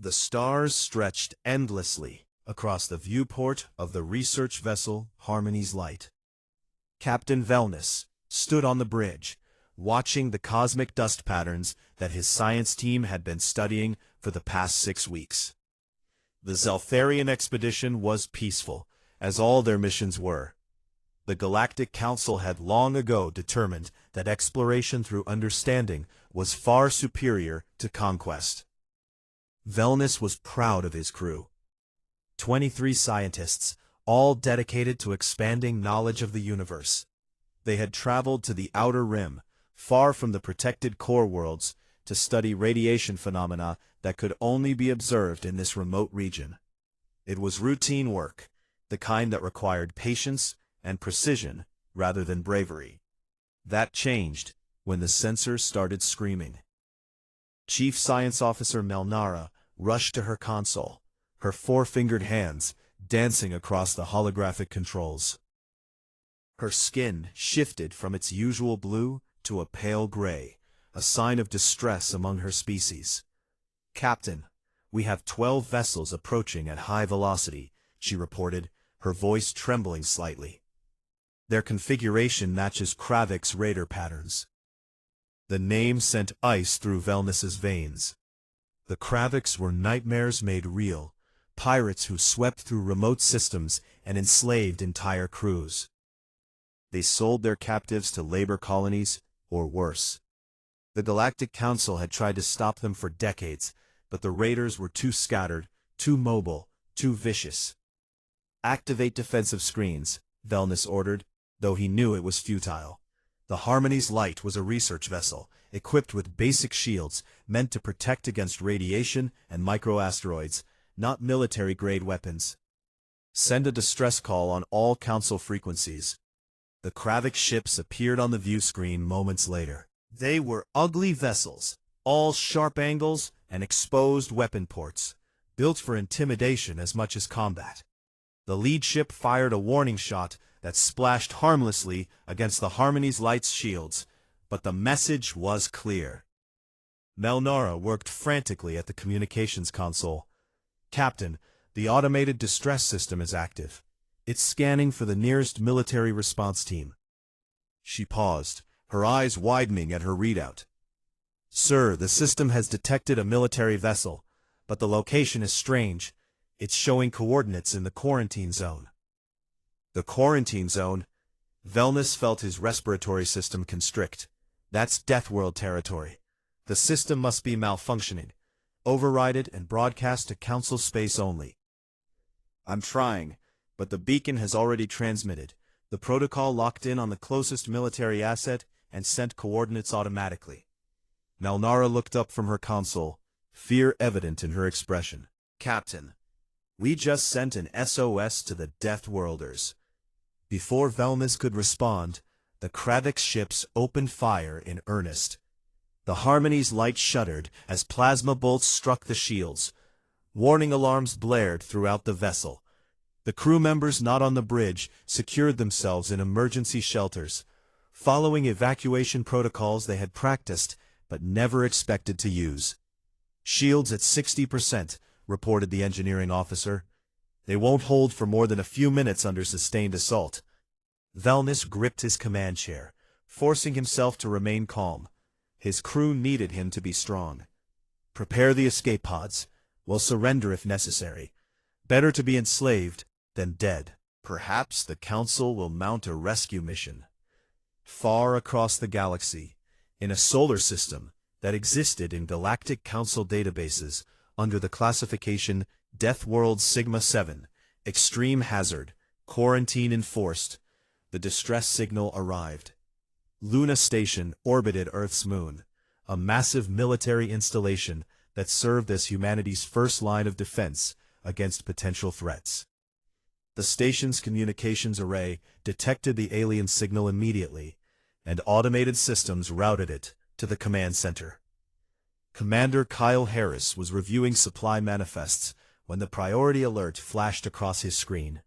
The stars stretched endlessly across the viewport of the research vessel Harmony's Light. Captain Velnus stood on the bridge, watching the cosmic dust patterns that his science team had been studying for the past 6 weeks. The Zeltharian expedition was peaceful, as all their missions were. The Galactic Council had long ago determined that exploration through understanding was far superior to conquest. Velnus was proud of his crew. 23 scientists, all dedicated to expanding knowledge of the universe. They had traveled to the Outer Rim, far from the protected core worlds, to study radiation phenomena that could only be observed in this remote region. It was routine work, the kind that required patience and precision rather than bravery. That changed when the sensors started screaming. Chief Science Officer Melnara rushed to her console, her four-fingered hands dancing across the holographic controls. Her skin shifted from its usual blue to a pale gray, a sign of distress among her species. "Captain, we have 12 vessels approaching at high velocity," she reported, her voice trembling slightly. "Their configuration matches Kravik's radar patterns." The name sent ice through Velnus's veins. The Kraviks were nightmares made real, pirates who swept through remote systems and enslaved entire crews. They sold their captives to labor colonies, or worse. The Galactic Council had tried to stop them for decades, but the raiders were too scattered, too mobile, too vicious. "Activate defensive screens," Velnus ordered, though he knew it was futile. The Harmony's Light was a research vessel, equipped with basic shields meant to protect against radiation and microasteroids, not military-grade weapons. "Send a distress call on all Council frequencies." The Kravik ships appeared on the view screen moments later. They were ugly vessels, all sharp angles and exposed weapon ports, built for intimidation as much as combat. The lead ship fired a warning shot that splashed harmlessly against the Harmony's Light's shields, but the message was clear. Melnara worked frantically at the communications console. "Captain, the automated distress system is active. It's scanning for the nearest military response team." She paused, her eyes widening at her readout. "Sir, the system has detected a military vessel, but the location is strange. It's showing coordinates in the quarantine zone." The quarantine zone? Velnus felt his respiratory system constrict. That's Deathworld territory. The system must be malfunctioning. Override it and broadcast to Council space only. "I'm trying, but the beacon has already transmitted. The protocol locked in on the closest military asset and sent coordinates automatically." Melnara looked up from her console, fear evident in her expression. "Captain, we just sent an SOS to the Deathworlders." Before Velnus could respond, the Kravik ships opened fire in earnest. The Harmony's Light shuddered as plasma bolts struck the shields. Warning alarms blared throughout the vessel. The crew members not on the bridge secured themselves in emergency shelters, following evacuation protocols they had practiced but never expected to use. "Shields at 60%, reported the engineering officer. "They won't hold for more than a few minutes under sustained assault." Velnus gripped his command chair, forcing himself to remain calm. His crew needed him to be strong. "Prepare the escape pods. We'll surrender if necessary. Better to be enslaved than dead." Perhaps the Council will mount a rescue mission. Far across the galaxy, in a solar system that existed in Galactic Council databases under the classification Deathworld Sigma 7, Extreme Hazard, Quarantine Enforced, the distress signal arrived. Luna Station orbited Earth's moon, a massive military installation that served as humanity's first line of defense against potential threats. The station's communications array detected the alien signal immediately, and automated systems routed it to the command center. Commander Kyle Harris was reviewing supply manifests when the priority alert flashed across his screen.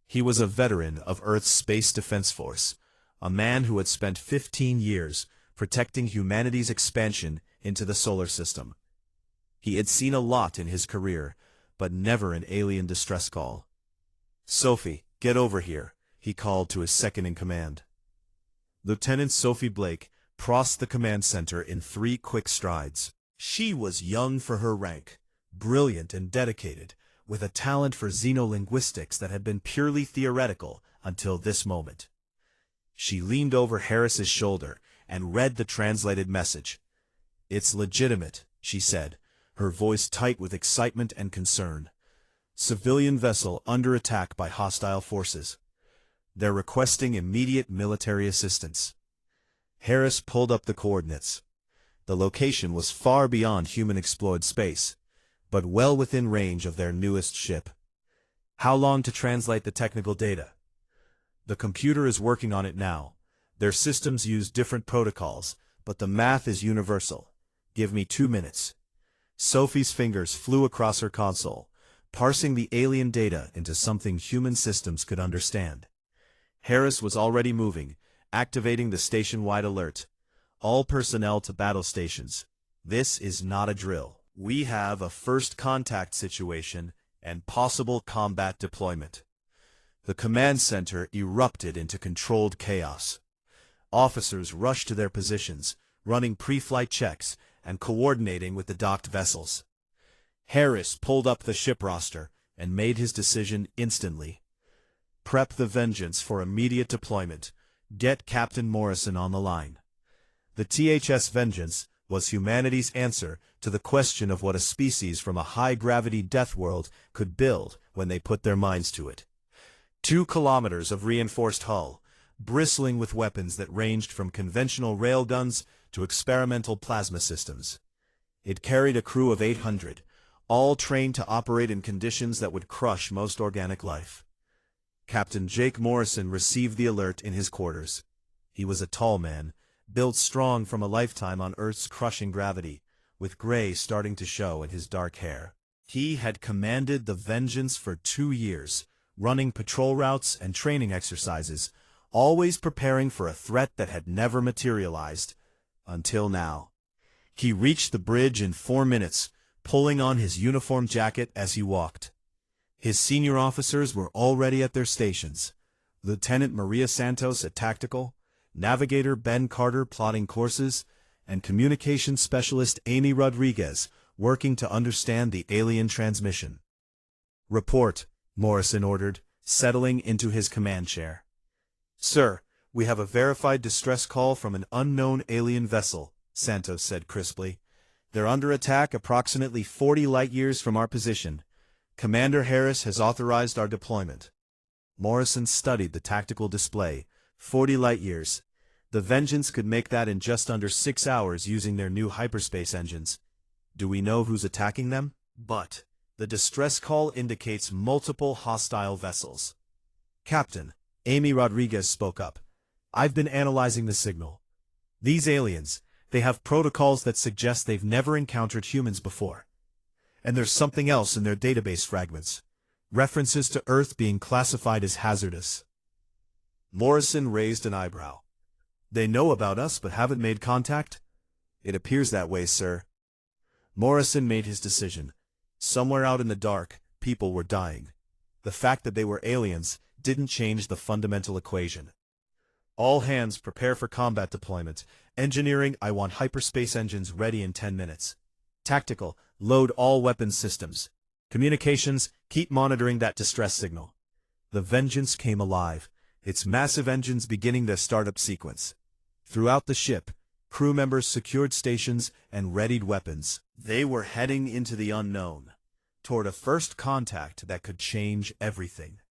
He was a veteran of Earth's Space Defense Force, a man who had spent 15 years protecting humanity's expansion into the solar system. He had seen a lot in his career, but never an alien distress call. "Sophie, get over here," he called to his second-in-command. Lieutenant Sophie Blake crossed the command center in 3 quick strides. She was young for her rank, brilliant and dedicated, with a talent for xenolinguistics that had been purely theoretical until this moment. She leaned over Harris's shoulder and read the translated message. "It's legitimate," she said, her voice tight with excitement and concern. "Civilian vessel under attack by hostile forces. They're requesting immediate military assistance." Harris pulled up the coordinates. The location was far beyond human-explored space, but well within range of their newest ship. "How long to translate the technical data?" "The computer is working on it now. Their systems use different protocols, but the math is universal. Give me 2 minutes." Sophie's fingers flew across her console, parsing the alien data into something human systems could understand. Harris was already moving, activating the station-wide alert. "All personnel to battle stations. This is not a drill. We have a first contact situation and possible combat deployment." The command center erupted into controlled chaos. Officers rushed to their positions, running pre-flight checks and coordinating with the docked vessels. Harris pulled up the ship roster and made his decision instantly. "Prep the Vengeance for immediate deployment. Get Captain Morrison on the line." The THS Vengeance was humanity's answer to the question of what a species from a high-gravity death world could build when they put their minds to it. 2 kilometers of reinforced hull, bristling with weapons that ranged from conventional railguns to experimental plasma systems. It carried a crew of 800, all trained to operate in conditions that would crush most organic life. Captain Jake Morrison received the alert in his quarters. He was a tall man, built strong from a lifetime on Earth's crushing gravity, with gray starting to show in his dark hair. He had commanded the Vengeance for 2 years, running patrol routes and training exercises, always preparing for a threat that had never materialized. Until now. He reached the bridge in 4 minutes, pulling on his uniform jacket as he walked. His senior officers were already at their stations. Lieutenant Maria Santos at Tactical, Navigator Ben Carter plotting courses, and Communications Specialist Amy Rodriguez working to understand the alien transmission. "Report," Morrison ordered, settling into his command chair. "Sir, we have a verified distress call from an unknown alien vessel," Santos said crisply. "They're under attack approximately 40 light-years from our position. Commander Harris has authorized our deployment." Morrison studied the tactical display. 40 light-years. The Vengeance could make that in just under 6 hours using their new hyperspace engines. Do we know who's attacking them? But the distress call indicates multiple hostile vessels. "Captain," Amy Rodriguez spoke up, "I've been analyzing the signal. These aliens, they have protocols that suggest they've never encountered humans before. And there's something else in their database fragments. References to Earth being classified as hazardous." Morrison raised an eyebrow. "They know about us but haven't made contact?" "It appears that way, sir." Morrison made his decision. Somewhere out in the dark, people were dying. The fact that they were aliens didn't change the fundamental equation. "All hands prepare for combat deployment. Engineering, I want hyperspace engines ready in 10 minutes. Tactical, load all weapons systems. Communications, keep monitoring that distress signal." The Vengeance came alive, its massive engines beginning their startup sequence. Throughout the ship, crew members secured stations and readied weapons. They were heading into the unknown, toward a first contact that could change everything.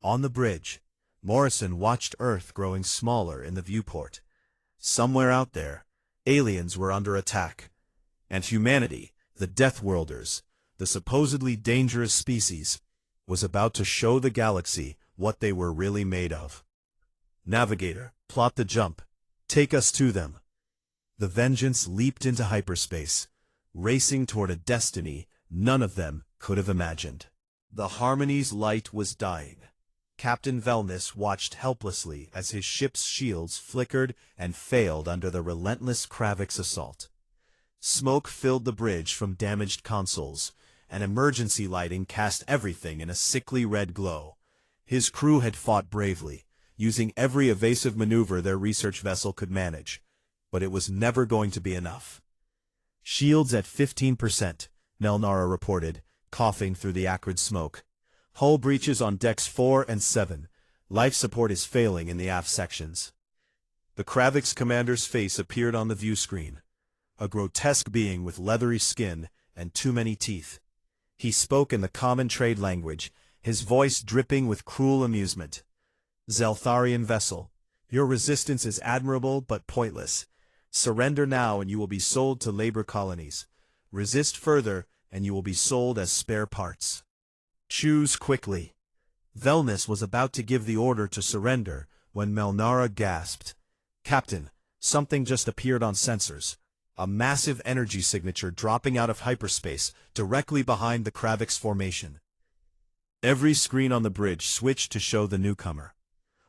On the bridge, Morrison watched Earth growing smaller in the viewport. Somewhere out there, aliens were under attack. And humanity, the Deathworlders, the supposedly dangerous species, was about to show the galaxy what they were really made of. "Navigator, plot the jump. Take us to them." The Vengeance leaped into hyperspace, racing toward a destiny none of them could have imagined. The Harmony's light was dying. Captain Velness watched helplessly as his ship's shields flickered and failed under the relentless Kravik's assault. Smoke filled the bridge from damaged consoles, and emergency lighting cast everything in a sickly red glow. His crew had fought bravely, using every evasive maneuver their research vessel could manage, but it was never going to be enough. "Shields at 15%, Melnara reported, coughing through the acrid smoke. "Hull breaches on decks 4 and 7. Life support is failing in the aft sections." The Kravix commander's face appeared on the view screen, a grotesque being with leathery skin and too many teeth. He spoke in the common trade language, his voice dripping with cruel amusement. "Zeltharian vessel, your resistance is admirable but pointless. Surrender now and you will be sold to labor colonies. Resist further and you will be sold as spare parts. Choose quickly." Velnus was about to give the order to surrender when Melnara gasped. "Captain, something just appeared on sensors. A massive energy signature dropping out of hyperspace directly behind the Kravix formation." Every screen on the bridge switched to show the newcomer.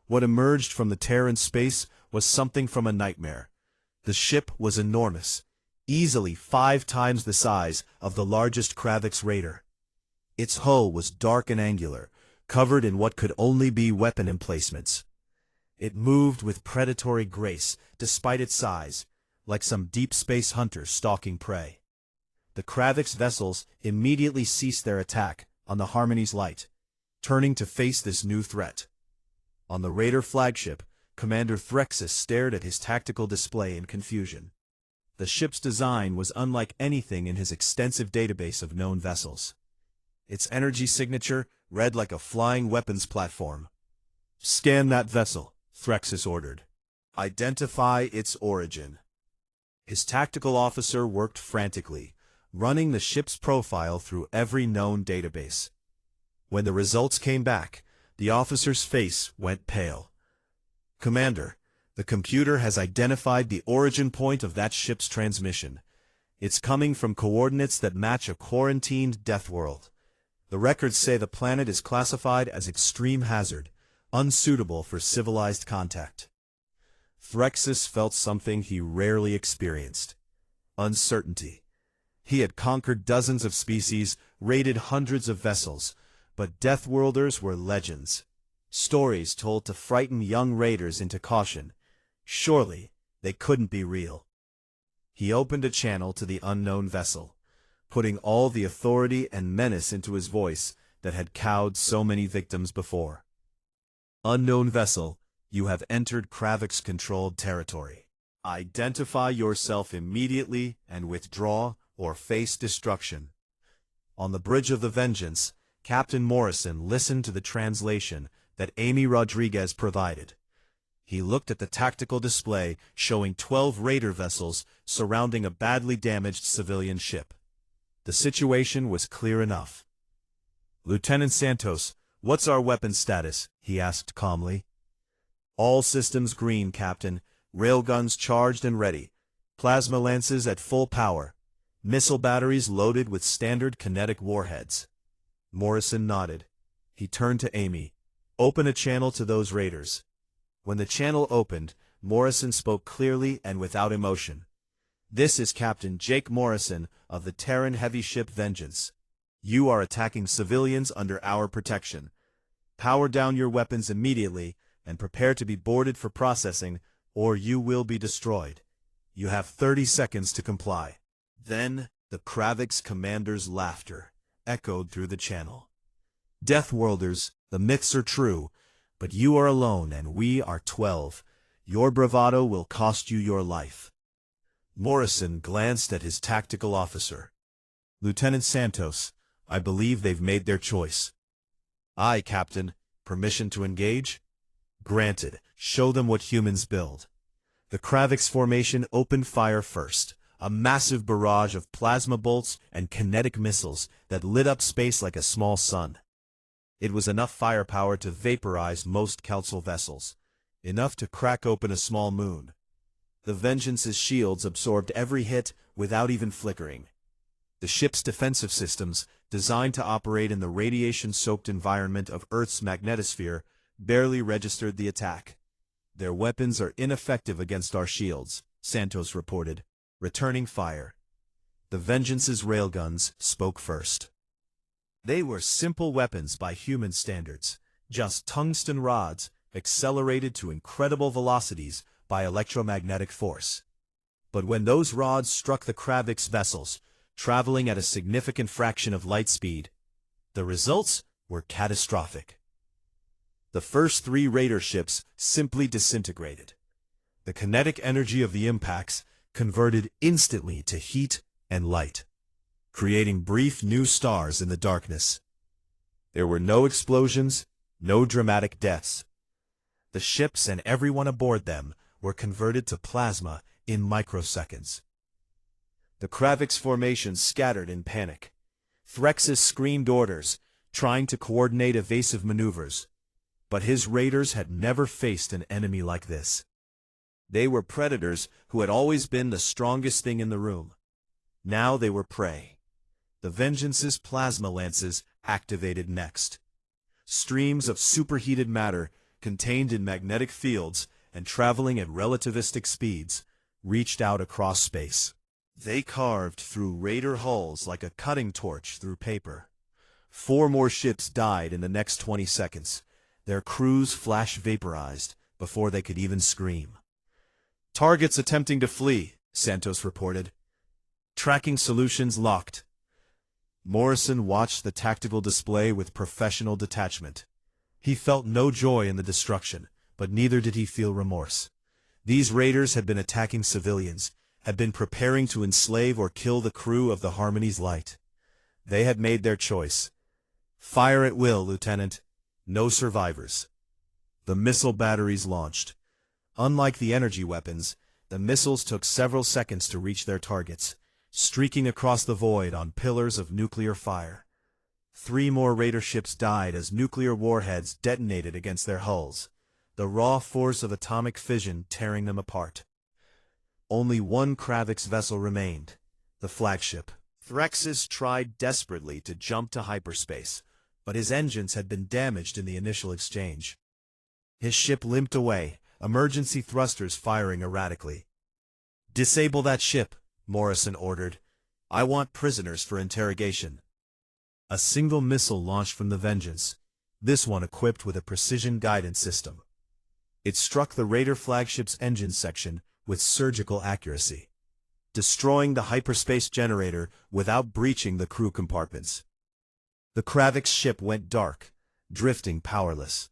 What emerged from the Terran space was something from a nightmare. The ship was enormous, easily 5 times the size of the largest Kravix raider. Its hull was dark and angular, covered in what could only be weapon emplacements. It moved with predatory grace, despite its size, like some deep space hunter stalking prey. The Kravix vessels immediately ceased their attack on the Harmony's light, turning to face this new threat. On the raider flagship, Commander Threxus stared at his tactical display in confusion. The ship's design was unlike anything in his extensive database of known vessels. Its energy signature read like a flying weapons platform. "Scan that vessel," Threxus ordered. "Identify its origin." His tactical officer worked frantically, running the ship's profile through every known database. When the results came back, the officer's face went pale. "Commander, the computer has identified the origin point of that ship's transmission. It's coming from coordinates that match a quarantined death world. The records say the planet is classified as extreme hazard, unsuitable for civilized contact." Threxus felt something he rarely experienced: uncertainty. He had conquered dozens of species, raided hundreds of vessels, but Deathworlders were legends. Stories told to frighten young raiders into caution. Surely, they couldn't be real. He opened a channel to the unknown vessel, putting all the authority and menace into his voice that had cowed so many victims before. "Unknown vessel, you have entered Kravix-controlled territory. Identify yourself immediately and withdraw or face destruction." On the bridge of the Vengeance, Captain Morrison listened to the translation that Amy Rodriguez provided. He looked at the tactical display showing 12 raider vessels surrounding a badly damaged civilian ship. The situation was clear enough. "Lieutenant Santos, what's our weapons status?" he asked calmly. "All systems green, Captain. Railguns charged and ready. Plasma lances at full power. Missile batteries loaded with standard kinetic warheads." Morrison nodded. He turned to Amy. "Open a channel to those raiders." When the channel opened, Morrison spoke clearly and without emotion. "This is Captain Jake Morrison of the Terran heavy ship Vengeance. You are attacking civilians under our protection. Power down your weapons immediately and prepare to be boarded for processing, or you will be destroyed. You have 30 seconds to comply." Then the Kravix commander's laughter echoed through the channel. "Deathworlders, the myths are true, but you are alone and we are 12. Your bravado will cost you your life." Morrison glanced at his tactical officer. "Lieutenant Santos, I believe they've made their choice." "Aye, Captain. Permission to engage?" "Granted. Show them what humans build." The Kravix formation opened fire first, a massive barrage of plasma bolts and kinetic missiles that lit up space like a small sun. It was enough firepower to vaporize most Council vessels, enough to crack open a small moon. The Vengeance's shields absorbed every hit without even flickering. The ship's defensive systems, designed to operate in the radiation-soaked environment of Earth's magnetosphere, barely registered the attack. "Their weapons are ineffective against our shields," Santos reported, returning fire. The Vengeance's railguns spoke first. They were simple weapons by human standards, just tungsten rods accelerated to incredible velocities by electromagnetic force. But when those rods struck the Kravik's vessels, traveling at a significant fraction of light speed, the results were catastrophic. The first 3 raider ships simply disintegrated. The kinetic energy of the impacts converted instantly to heat and light, creating brief new stars in the darkness. There were no explosions, no dramatic deaths. The ships and everyone aboard them were converted to plasma in microseconds. The Kravik's formation scattered in panic. Threxus screamed orders, trying to coordinate evasive maneuvers. But his raiders had never faced an enemy like this. They were predators who had always been the strongest thing in the room. Now they were prey. The Vengeance's plasma lances activated next. Streams of superheated matter contained in magnetic fields and traveling at relativistic speeds reached out across space. They carved through raider hulls like a cutting torch through paper. 4 more ships died in the next 20 seconds. Their crews flash vaporized before they could even scream. "Targets attempting to flee," Santos reported. "Tracking solutions locked." Morrison watched the tactical display with professional detachment. He felt no joy in the destruction, but neither did he feel remorse. These raiders had been attacking civilians, had been preparing to enslave or kill the crew of the Harmony's Light. They had made their choice. "Fire at will, Lieutenant. No survivors." The missile batteries launched. Unlike the energy weapons, the missiles took several seconds to reach their targets, streaking across the void on pillars of nuclear fire. 3 more raider ships died as nuclear warheads detonated against their hulls, the raw force of atomic fission tearing them apart. Only 1 Kravik's vessel remained, the flagship. Threxus tried desperately to jump to hyperspace, but his engines had been damaged in the initial exchange. His ship limped away, emergency thrusters firing erratically. "Disable that ship," Morrison ordered. "I want prisoners for interrogation." A single missile launched from the Vengeance, this one equipped with a precision guidance system. It struck the raider flagship's engine section with surgical accuracy, destroying the hyperspace generator without breaching the crew compartments. The Kravik's ship went dark, drifting powerless.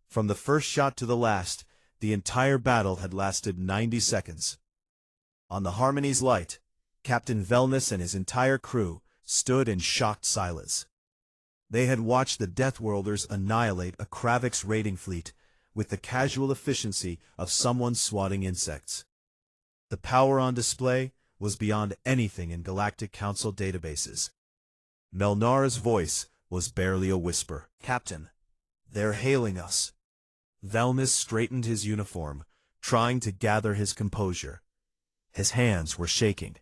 From the first shot to the last, the entire battle had lasted 90 seconds. On the Harmony's Light, Captain Velness and his entire crew stood in shocked silence. They had watched the Deathworlders annihilate a Kravik's raiding fleet with the casual efficiency of someone swatting insects. The power on display was beyond anything in Galactic Council databases. Melnara's voice was barely a whisper. "Captain, they're hailing us." Velness straightened his uniform, trying to gather his composure. His hands were shaking.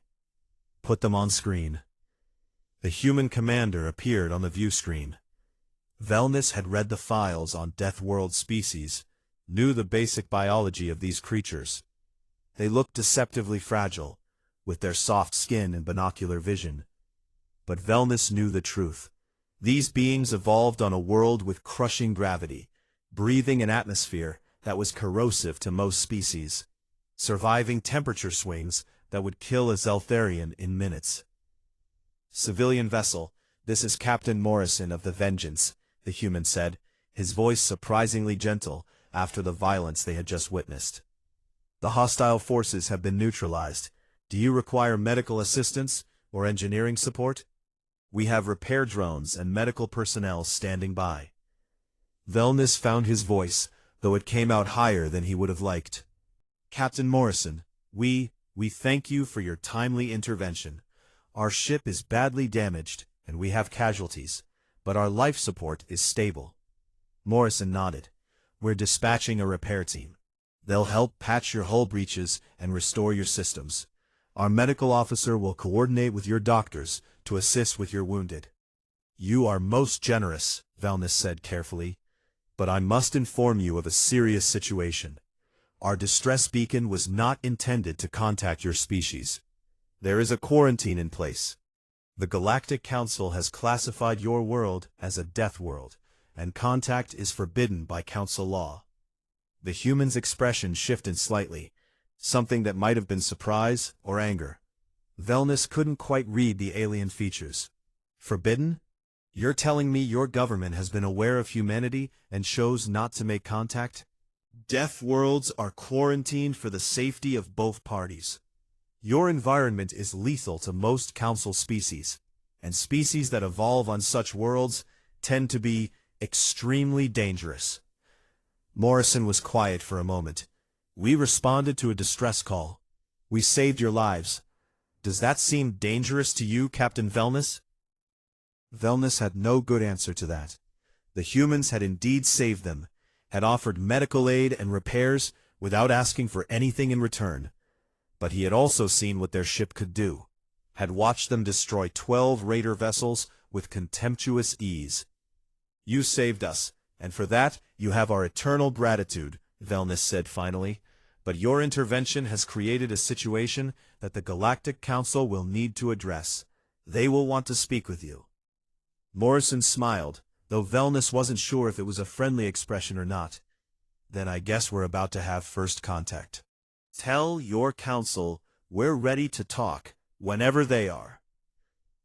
"Put them on screen." The human commander appeared on the view screen. Velness had read the files on Deathworld species, knew the basic biology of these creatures. They looked deceptively fragile, with their soft skin and binocular vision. But Velness knew the truth. These beings evolved on a world with crushing gravity, breathing an atmosphere that was corrosive to most species, surviving temperature swings that would kill a Zeltharian in minutes. "Civilian vessel, this is Captain Morrison of the Vengeance," the human said, his voice surprisingly gentle after the violence they had just witnessed. "The hostile forces have been neutralized. Do you require medical assistance or engineering support? We have repair drones and medical personnel standing by." Velness found his voice, though it came out higher than he would have liked. "Captain Morrison, we thank you for your timely intervention. Our ship is badly damaged, and we have casualties, but our life support is stable." Morrison nodded. "We're dispatching a repair team. They'll help patch your hull breaches and restore your systems. Our medical officer will coordinate with your doctors to assist with your wounded." "You are most generous," Velness said carefully, "but I must inform you of a serious situation. Our distress beacon was not intended to contact your species. There is a quarantine in place. The Galactic Council has classified your world as a death world, and contact is forbidden by council law. The human's expression shifted slightly, something that might have been surprise or anger. Velnus couldn't quite read the alien features. Forbidden? You're telling me your government has been aware of humanity and chose not to make contact? Death worlds are quarantined for the safety of both parties. Your environment is lethal to most council species, and species that evolve on such worlds tend to be extremely dangerous. Morrison was quiet for a moment. We responded to a distress call. We saved your lives. Does that seem dangerous to you, Captain Velnus? Velnus had no good answer to that. The humans had indeed saved them, had offered medical aid and repairs without asking for anything in return. But he had also seen what their ship could do, had watched them destroy 12 raider vessels with contemptuous ease. You saved us, and for that you have our eternal gratitude, Velnus said finally. But your intervention has created a situation that the Galactic Council will need to address. They will want to speak with you. Morrison smiled, though Velnus wasn't sure if it was a friendly expression or not. Then I guess we're about to have first contact. Tell your council we're ready to talk whenever they are.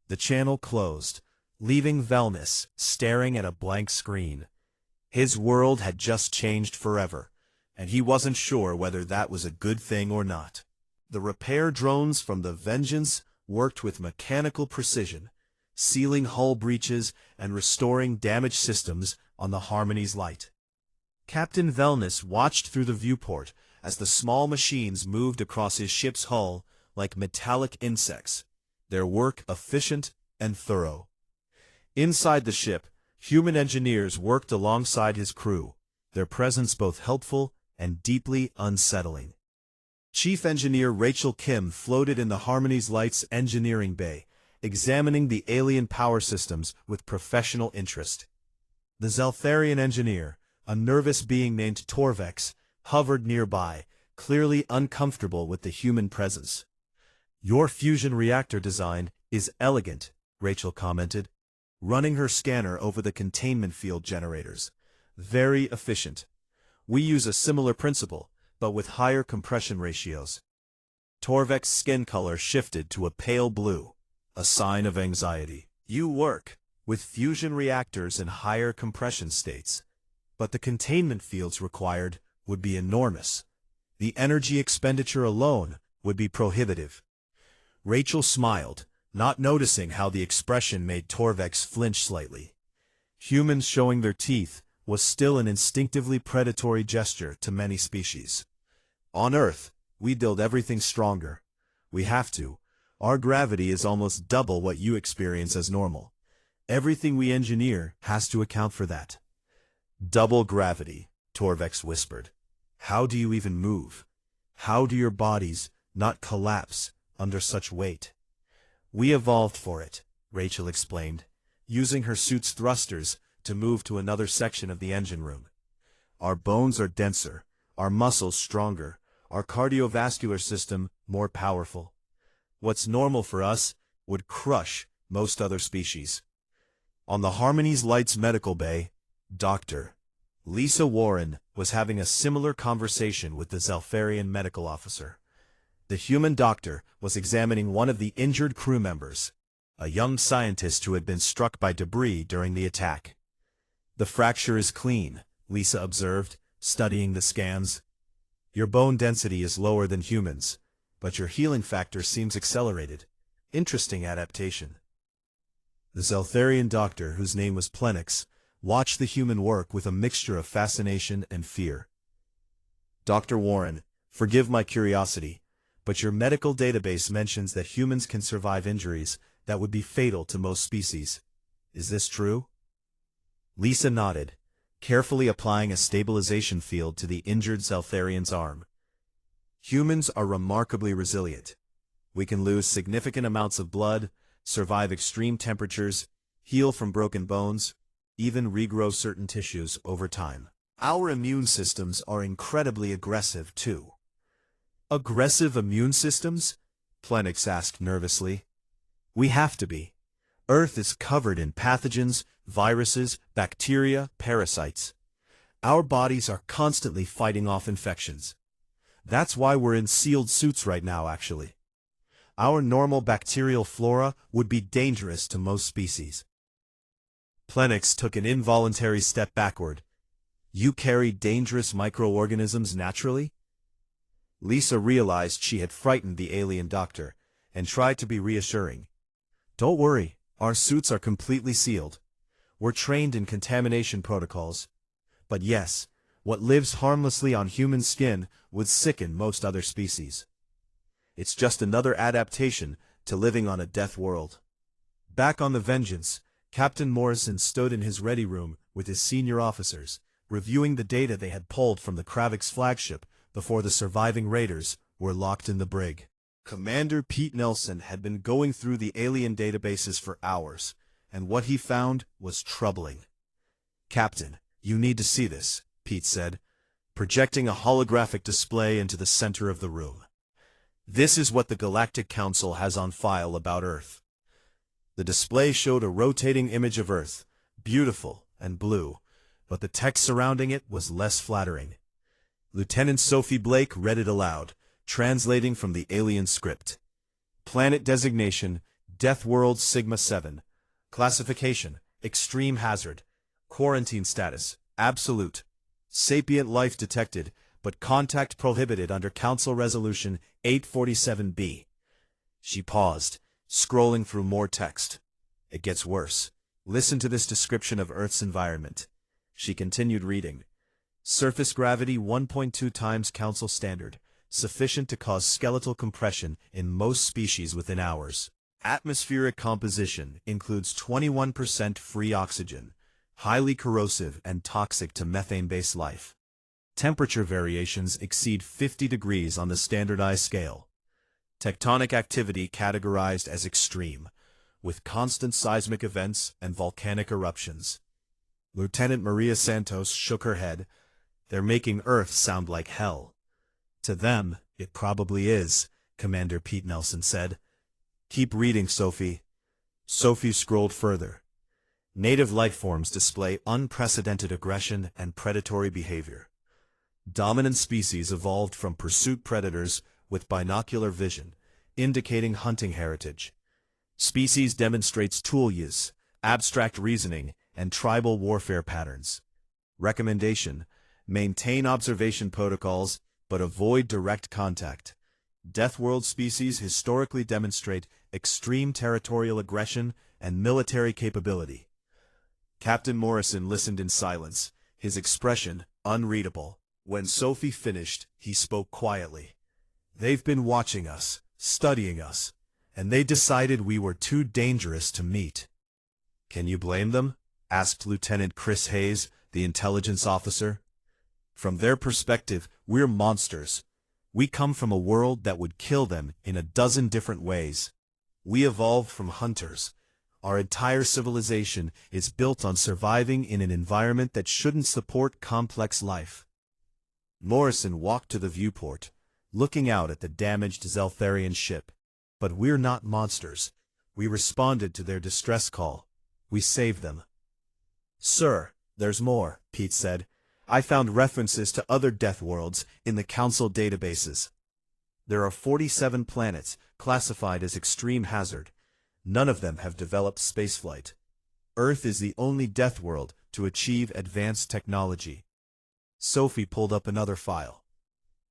The channel closed, leaving Velnus staring at a blank screen. His world had just changed forever, and he wasn't sure whether that was a good thing or not. The repair drones from the Vengeance worked with mechanical precision, sealing hull breaches and restoring damaged systems on the Harmony's light. Captain Velnus watched through the viewport as the small machines moved across his ship's hull like metallic insects, their work efficient and thorough. Inside the ship, human engineers worked alongside his crew, their presence both helpful and deeply unsettling. Chief Engineer Rachel Kim floated in the Harmony's Light's engineering bay, examining the alien power systems with professional interest. The Zeltharian engineer, a nervous being named Torvex, hovered nearby, clearly uncomfortable with the human presence. Your fusion reactor design is elegant, Rachel commented, running her scanner over the containment field generators. Very efficient. We use a similar principle, but with higher compression ratios. Torvex's skin color shifted to a pale blue, a sign of anxiety. You work with fusion reactors in higher compression states, but the containment fields required would be enormous. The energy expenditure alone would be prohibitive. Rachel smiled, not noticing how the expression made Torvex flinch slightly. Humans showing their teeth was still an instinctively predatory gesture to many species. On Earth, we build everything stronger. We have to. Our gravity is almost double what you experience as normal. Everything we engineer has to account for that. Double gravity, Torvex whispered. How do you even move? How do your bodies not collapse under such weight? We evolved for it, Rachel explained, using her suit's thrusters to move to another section of the engine room. Our bones are denser, our muscles stronger, our cardiovascular system more powerful. What's normal for us would crush most other species. On the Harmony's Light's medical bay, Dr. Lisa Warren was having a similar conversation with the Zeltharian medical officer. The human doctor was examining one of the injured crew members, a young scientist who had been struck by debris during the attack. The fracture is clean, Lisa observed, studying the scans. Your bone density is lower than humans, but your healing factor seems accelerated. Interesting adaptation. The Zeltharian doctor, whose name was Plenix, watched the human work with a mixture of fascination and fear. Dr. Warren, forgive my curiosity, but your medical database mentions that humans can survive injuries that would be fatal to most species. Is this true? Lisa nodded, carefully applying a stabilization field to the injured Zeltharian's arm. Humans are remarkably resilient. We can lose significant amounts of blood, survive extreme temperatures, heal from broken bones, even regrow certain tissues over time. Our immune systems are incredibly aggressive, too. Aggressive immune systems? Plenix asked nervously. We have to be. Earth is covered in pathogens, viruses, bacteria, parasites. Our bodies are constantly fighting off infections. That's why we're in sealed suits right now, actually. Our normal bacterial flora would be dangerous to most species. Plenix took an involuntary step backward. You carry dangerous microorganisms naturally? Lisa realized she had frightened the alien doctor, and tried to be reassuring. Don't worry, our suits are completely sealed. We're trained in contamination protocols. But yes, what lives harmlessly on human skin would sicken most other species. It's just another adaptation to living on a death world. Back on the Vengeance, Captain Morrison stood in his ready room with his senior officers, reviewing the data they had pulled from the Kravik's flagship before the surviving raiders were locked in the brig. Commander Pete Nelson had been going through the alien databases for hours, and what he found was troubling. Captain, you need to see this, Pete said, projecting a holographic display into the center of the room. This is what the Galactic Council has on file about Earth. The display showed a rotating image of Earth, beautiful and blue, but the text surrounding it was less flattering. Lieutenant Sophie Blake read it aloud, translating from the alien script. Planet designation, Deathworld Sigma-7. Classification, Extreme Hazard. Quarantine status, Absolute. Sapient life detected, but contact prohibited under Council Resolution 847B. She paused, scrolling through more text. It gets worse. Listen to this description of Earth's environment. She continued reading. Surface gravity 1.2 times Council standard, sufficient to cause skeletal compression in most species within hours. Atmospheric composition includes 21% free oxygen, highly corrosive and toxic to methane-based life. Temperature variations exceed 50 degrees on the standardized scale. Tectonic activity categorized as extreme, with constant seismic events and volcanic eruptions. Lieutenant Maria Santos shook her head. They're making Earth sound like hell. To them, it probably is, Commander Pete Nelson said. Keep reading, Sophie. Sophie scrolled further. Native life forms display unprecedented aggression and predatory behavior. Dominant species evolved from pursuit predators with binocular vision, indicating hunting heritage. Species demonstrates tool use, abstract reasoning, and tribal warfare patterns. Recommendation: maintain observation protocols, but avoid direct contact. Deathworld species historically demonstrate extreme territorial aggression and military capability. Captain Morrison listened in silence, his expression unreadable. When Sophie finished, he spoke quietly. They've been watching us, studying us, and they decided we were too dangerous to meet. Can you blame them? Asked Lieutenant Chris Hayes, the intelligence officer. From their perspective, we're monsters. We come from a world that would kill them in a dozen different ways. We evolved from hunters. Our entire civilization is built on surviving in an environment that shouldn't support complex life. Morrison walked to the viewport, looking out at the damaged Zeltharian ship. But we're not monsters. We responded to their distress call. We saved them. Sir, there's more, Pete said. I found references to other death worlds in the Council databases. There are 47 planets classified as extreme hazard. None of them have developed spaceflight. Earth is the only death world to achieve advanced technology. Sophie pulled up another file.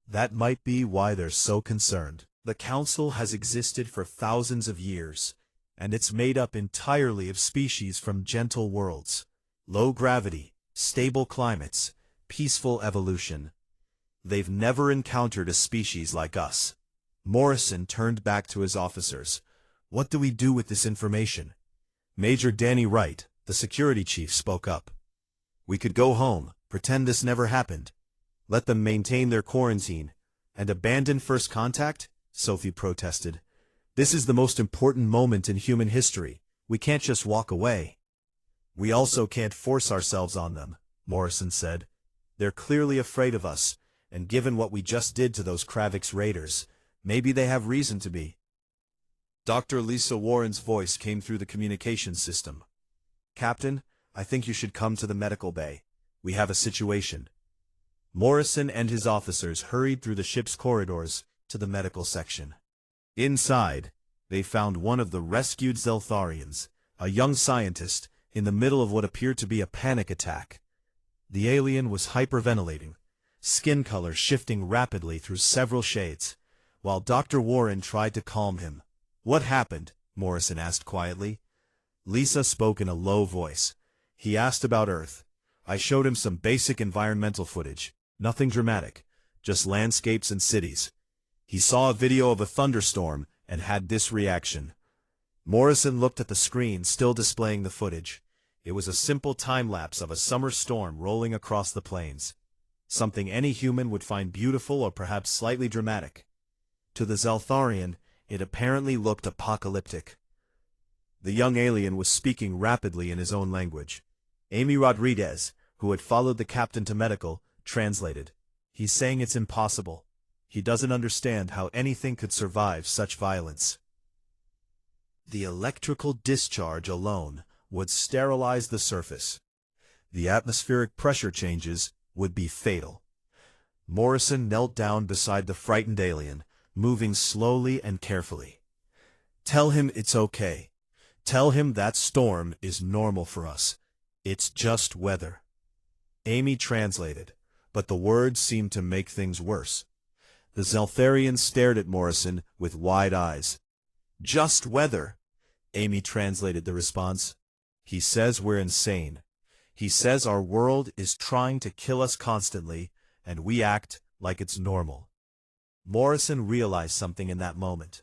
That might be why they're so concerned. The Council has existed for thousands of years, and it's made up entirely of species from gentle worlds. Low gravity, stable climates, peaceful evolution. They've never encountered a species like us. Morrison turned back to his officers. What do we do with this information? Major Danny Wright, the security chief, spoke up. We could go home, pretend this never happened. Let them maintain their quarantine. And abandon first contact? Sophie protested. This is the most important moment in human history. We can't just walk away. We also can't force ourselves on them, Morrison said. They're clearly afraid of us, and given what we just did to those Kravik's raiders, maybe they have reason to be. Dr. Lisa Warren's voice came through the communication system. "Captain, I think you should come to the medical bay. We have a situation." Morrison and his officers hurried through the ship's corridors to the medical section. Inside, they found one of the rescued Zeltharians, a young scientist, in the middle of what appeared to be a panic attack. The alien was hyperventilating, skin color shifting rapidly through several shades, while Dr. Warren tried to calm him. "What happened?" Morrison asked quietly. Lisa spoke in a low voice. "He asked about Earth. I showed him some basic environmental footage. Nothing dramatic, just landscapes and cities. He saw a video of a thunderstorm and had this reaction." Morrison looked at the screen, still displaying the footage. It was a simple time-lapse of a summer storm rolling across the plains. Something any human would find beautiful or perhaps slightly dramatic. To the Zeltharian, it apparently looked apocalyptic. The young alien was speaking rapidly in his own language. Amy Rodriguez, who had followed the captain to medical, translated. "He's saying it's impossible. He doesn't understand how anything could survive such violence. The electrical discharge alone would sterilize the surface. The atmospheric pressure changes would be fatal." Morrison knelt down beside the frightened alien, moving slowly and carefully. "Tell him it's okay. Tell him that storm is normal for us. It's just weather." Amy translated, but the words seemed to make things worse. The Zeltharian stared at Morrison with wide eyes. "Just weather," Amy translated the response. "He says we're insane. He says our world is trying to kill us constantly, and we act like it's normal." Morrison realized something in that moment.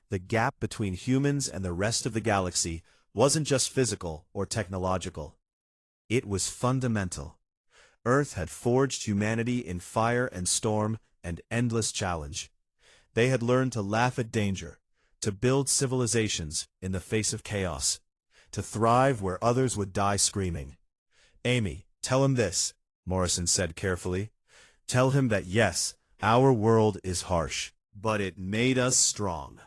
The gap between humans and the rest of the galaxy wasn't just physical or technological. It was fundamental. Earth had forged humanity in fire and storm and endless challenge. They had learned to laugh at danger, to build civilizations in the face of chaos, to thrive where others would die screaming. "Amy, tell him this," Morrison said carefully. "Tell him that yes, our world is harsh, but it made us strong.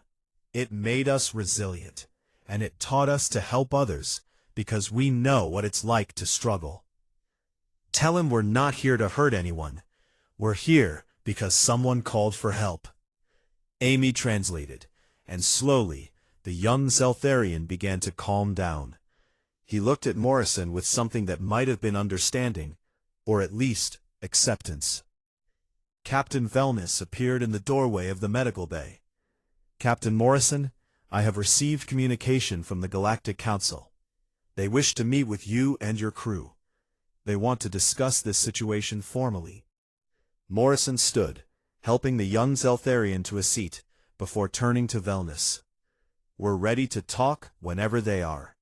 It made us resilient, and it taught us to help others because we know what it's like to struggle. Tell him we're not here to hurt anyone. We're here because someone called for help." Amy translated, and slowly the young Zeltharian began to calm down. He looked at Morrison with something that might have been understanding, or at least acceptance. Captain Velness appeared in the doorway of the medical bay. "Captain Morrison, I have received communication from the Galactic Council. They wish to meet with you and your crew. They want to discuss this situation formally." Morrison stood, helping the young Zeltharian to a seat, before turning to Velness. "We're ready to talk whenever they are.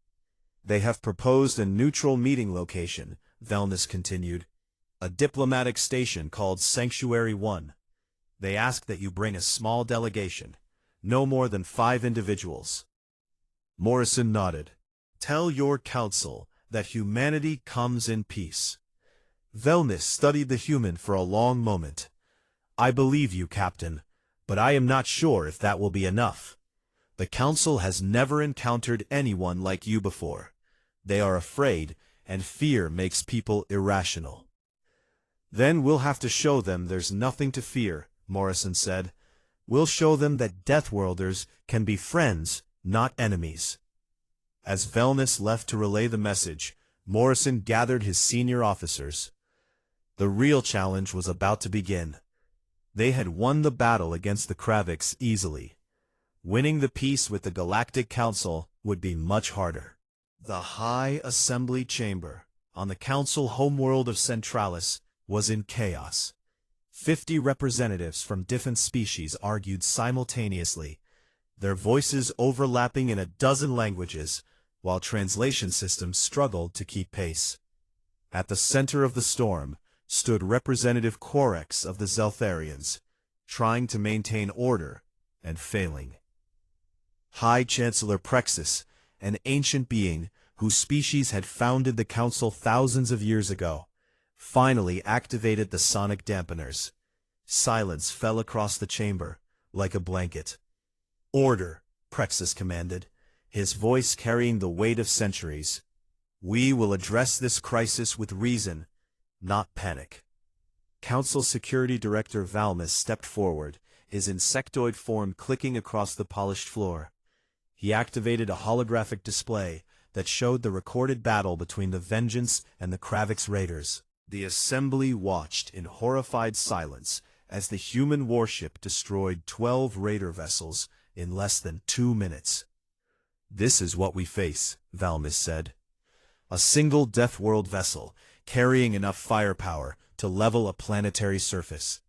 They have proposed a neutral meeting location," Velness continued, "a diplomatic station called Sanctuary 1. They ask that you bring a small delegation, no more than 5 individuals." Morrison nodded. "Tell your council that humanity comes in peace." Velness studied the human for a long moment. "I believe you, Captain, but I am not sure if that will be enough. The Council has never encountered anyone like you before. They are afraid, and fear makes people irrational." "Then we'll have to show them there's nothing to fear," Morrison said. "We'll show them that Deathworlders can be friends, not enemies." As Velness left to relay the message, Morrison gathered his senior officers. The real challenge was about to begin. They had won the battle against the Kraviks easily. Winning the peace with the Galactic Council would be much harder. The High Assembly Chamber, on the Council homeworld of Centralis, was in chaos. 50 representatives from different species argued simultaneously, their voices overlapping in a dozen languages, while translation systems struggled to keep pace. At the center of the storm stood Representative Quarex of the Zeltharians, trying to maintain order and failing. High Chancellor Prexis, an ancient being whose species had founded the Council thousands of years ago, finally activated the sonic dampeners. Silence fell across the chamber like a blanket. "Order," Praxis commanded, his voice carrying the weight of centuries. We will address this crisis with reason, not panic. Council Security Director Valmus stepped forward, his insectoid form clicking across the polished floor. He activated a holographic display that showed the recorded battle between the Vengeance and the Kravix Raiders. The assembly watched in horrified silence as the human warship destroyed 12 raider vessels in less than 2 minutes. This is what we face, Valmus said. A single Deathworld vessel, carrying enough firepower to level a planetary surface.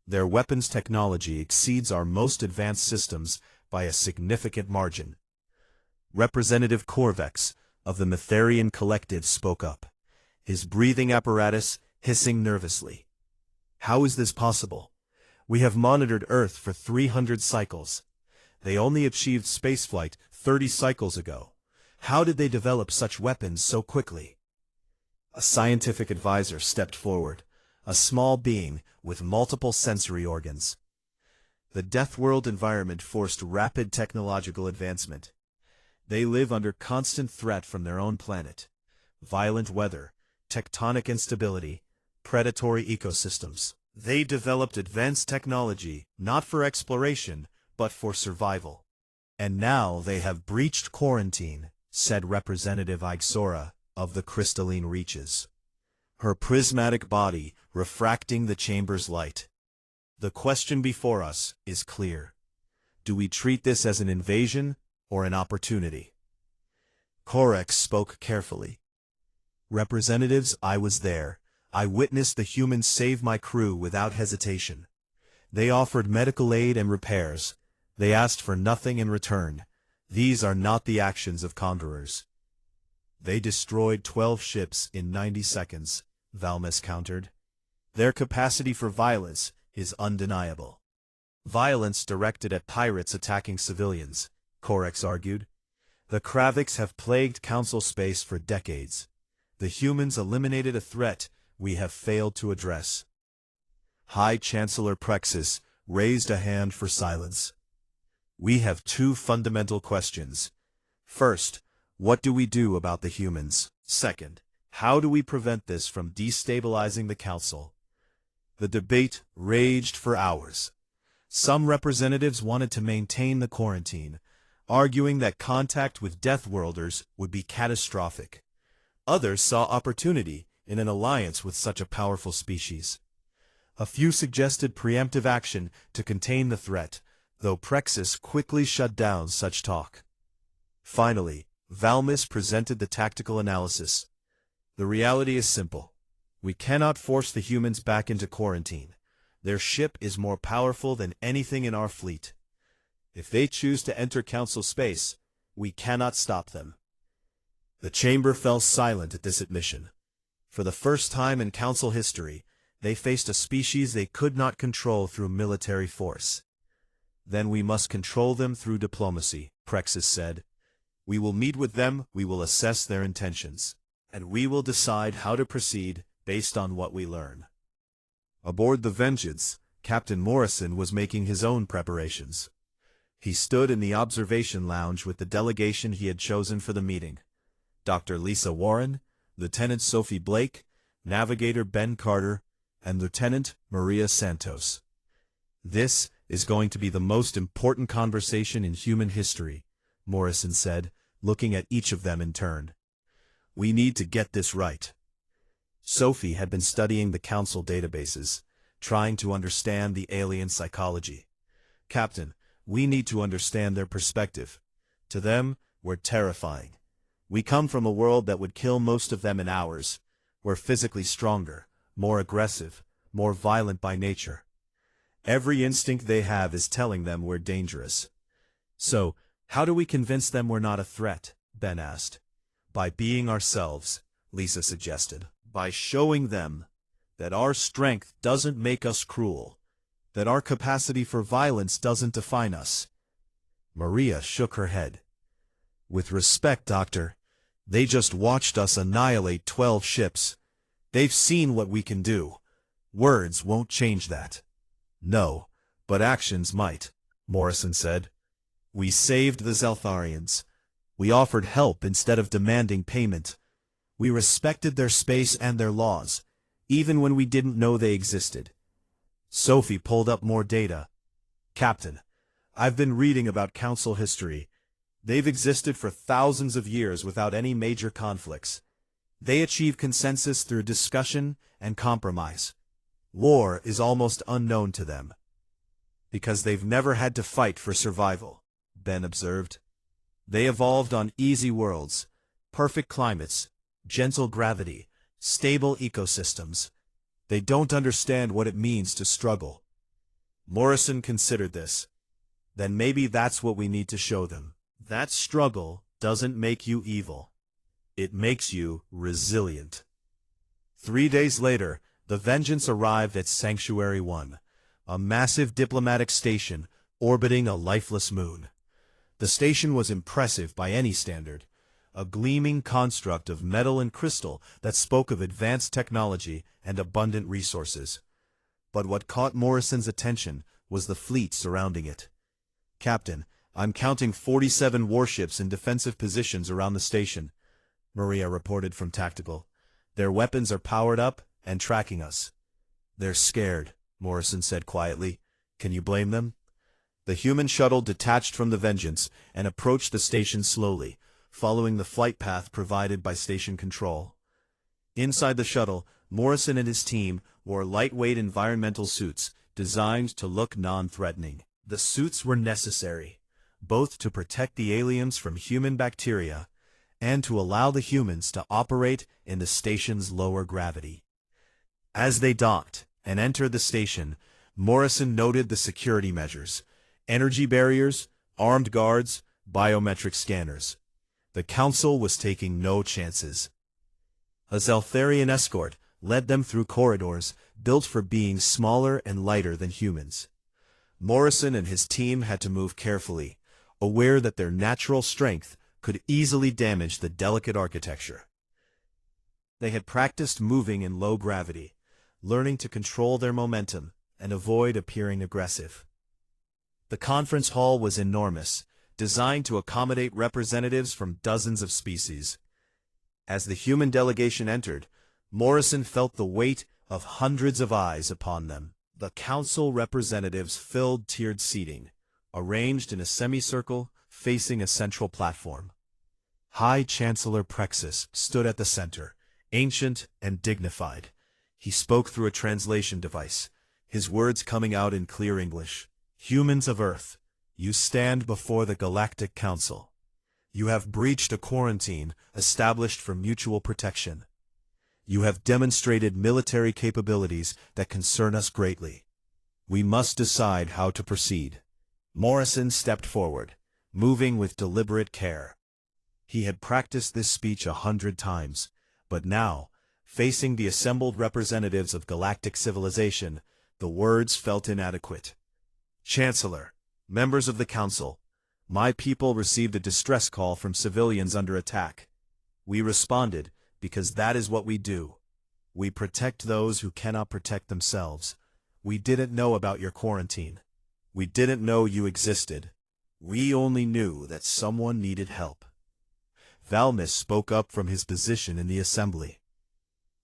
Their weapons technology exceeds our most advanced systems by a significant margin. Representative Corvex of the Mytharian Collective spoke up, his breathing apparatus hissing nervously. How is this possible? We have monitored Earth for 300 cycles. They only achieved spaceflight 30 cycles ago. How did they develop such weapons so quickly? A scientific advisor stepped forward, a small being with multiple sensory organs. The Deathworld environment forced rapid technological advancement. They live under constant threat from their own planet. Violent weather, tectonic instability, predatory ecosystems. They developed advanced technology, not for exploration, but for survival. And now they have breached quarantine, said Representative Ixora of the Crystalline Reaches, her prismatic body refracting the chamber's light. The question before us is clear. Do we treat this as an invasion or an opportunity? Corex spoke carefully. Representatives, I was there. I witnessed the humans save my crew without hesitation. They offered medical aid and repairs. They asked for nothing in return. These are not the actions of conquerors. They destroyed 12 ships in 90 seconds, Valmus countered. Their capacity for violence is undeniable. Violence directed at pirates attacking civilians, Corex argued. The Kravix have plagued Council space for decades. The humans eliminated a threat we have failed to address. High Chancellor Praxis raised a hand for silence. We have two fundamental questions. First, what do we do about the humans? Second, how do we prevent this from destabilizing the Council? The debate raged for hours. Some representatives wanted to maintain the quarantine, arguing that contact with Deathworlders would be catastrophic. Others saw opportunity in an alliance with such a powerful species. A few suggested preemptive action to contain the threat, though Praxis quickly shut down such talk. Finally, Valmus presented the tactical analysis. The reality is simple. We cannot force the humans back into quarantine. Their ship is more powerful than anything in our fleet. If they choose to enter Council space, we cannot stop them. The chamber fell silent at this admission. For the first time in Council history, they faced a species they could not control through military force. Then we must control them through diplomacy, Praxis said. We will meet with them, we will assess their intentions, and we will decide how to proceed based on what we learn. Aboard the Vengeance, Captain Morrison was making his own preparations. He stood in the observation lounge with the delegation he had chosen for the meeting. Dr. Lisa Warren, Lieutenant Sophie Blake, Navigator Ben Carter, and Lieutenant Maria Santos. This is going to be the most important conversation in human history, Morrison said, looking at each of them in turn. We need to get this right. Sophie had been studying the Council databases, trying to understand the alien psychology. Captain, we need to understand their perspective. To them, we're terrifying. We come from a world that would kill most of them in hours. We're physically stronger, more aggressive, more violent by nature. Every instinct they have is telling them we're dangerous. So, how do we convince them we're not a threat? Ben asked. By being ourselves, Lisa suggested. By showing them that our strength doesn't make us cruel, that our capacity for violence doesn't define us. Maria shook her head. With respect, Doctor, they just watched us annihilate 12 ships. They've seen what we can do. Words won't change that. No, but actions might, Morrison said. We saved the Zeltharians. We offered help instead of demanding payment. We respected their space and their laws, even when we didn't know they existed. Sophie pulled up more data. Captain, I've been reading about Council history. They've existed for thousands of years without any major conflicts. They achieve consensus through discussion and compromise. War is almost unknown to them. Because they've never had to fight for survival, Ben observed. They evolved on easy worlds, perfect climates, gentle gravity, stable ecosystems. They don't understand what it means to struggle. Morrison considered this. Then maybe that's what we need to show them. That struggle doesn't make you evil. It makes you resilient. 3 days later, the Vengeance arrived at Sanctuary 1, a massive diplomatic station orbiting a lifeless moon. The station was impressive by any standard, a gleaming construct of metal and crystal that spoke of advanced technology and abundant resources. But what caught Morrison's attention was the fleet surrounding it. Captain, I'm counting 47 warships in defensive positions around the station, Maria reported from Tactical. Their weapons are powered up and tracking us. They're scared, Morrison said quietly. Can you blame them? The human shuttle detached from the Vengeance and approached the station slowly, following the flight path provided by station control. Inside the shuttle, Morrison and his team wore lightweight environmental suits designed to look non-threatening. The suits were necessary, both to protect the aliens from human bacteria and to allow the humans to operate in the station's lower gravity. As they docked and entered the station, Morrison noted the security measures: energy barriers, armed guards, biometric scanners. The Council was taking no chances. A Zeltharian escort led them through corridors built for beings smaller and lighter than humans. Morrison and his team had to move carefully, aware that their natural strength could easily damage the delicate architecture. They had practiced moving in low gravity, learning to control their momentum and avoid appearing aggressive. The conference hall was enormous, designed to accommodate representatives from dozens of species. As the human delegation entered, Morrison felt the weight of hundreds of eyes upon them. The council representatives filled tiered seating, arranged in a semicircle facing a central platform. High Chancellor Prexus stood at the center, ancient and dignified. He spoke through a translation device, his words coming out in clear English. Humans of Earth, you stand before the Galactic Council. You have breached a quarantine established for mutual protection. You have demonstrated military capabilities that concern us greatly. We must decide how to proceed. Morrison stepped forward, moving with deliberate care. He had practiced this speech 100 times, but now, facing the assembled representatives of galactic civilization, the words felt inadequate. Chancellor, members of the Council, my people received a distress call from civilians under attack. We responded, because that is what we do. We protect those who cannot protect themselves. We didn't know about your quarantine. We didn't know you existed. We only knew that someone needed help. Valmis spoke up from his position in the assembly.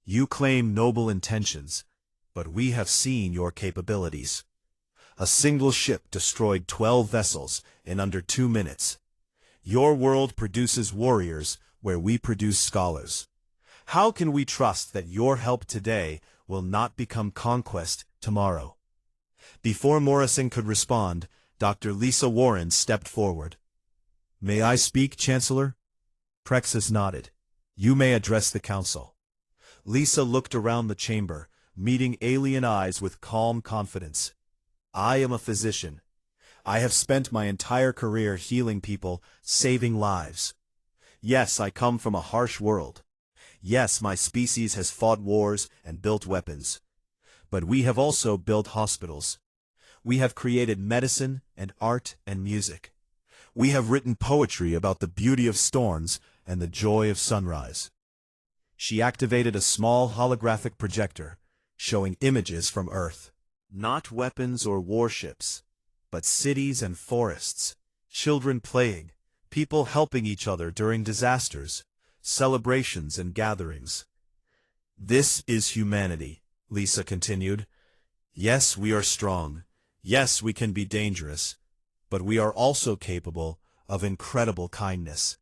You claim noble intentions, but we have seen your capabilities. A single ship destroyed 12 vessels in under 2 minutes. Your world produces warriors where we produce scholars. How can we trust that your help today will not become conquest tomorrow? Before Morrison could respond, Dr. Lisa Warren stepped forward. May I speak, Chancellor? Prexus nodded. You may address the Council. Lisa looked around the chamber, meeting alien eyes with calm confidence. I am a physician. I have spent my entire career healing people, saving lives. Yes, I come from a harsh world. Yes, my species has fought wars and built weapons. But we have also built hospitals. We have created medicine and art and music. We have written poetry about the beauty of storms and the joy of sunrise. She activated a small holographic projector, showing images from Earth. Not weapons or warships, but cities and forests, children playing, people helping each other during disasters, celebrations and gatherings. This is humanity, Lisa continued. Yes, we are strong. Yes, we can be dangerous. But we are also capable of incredible kindness.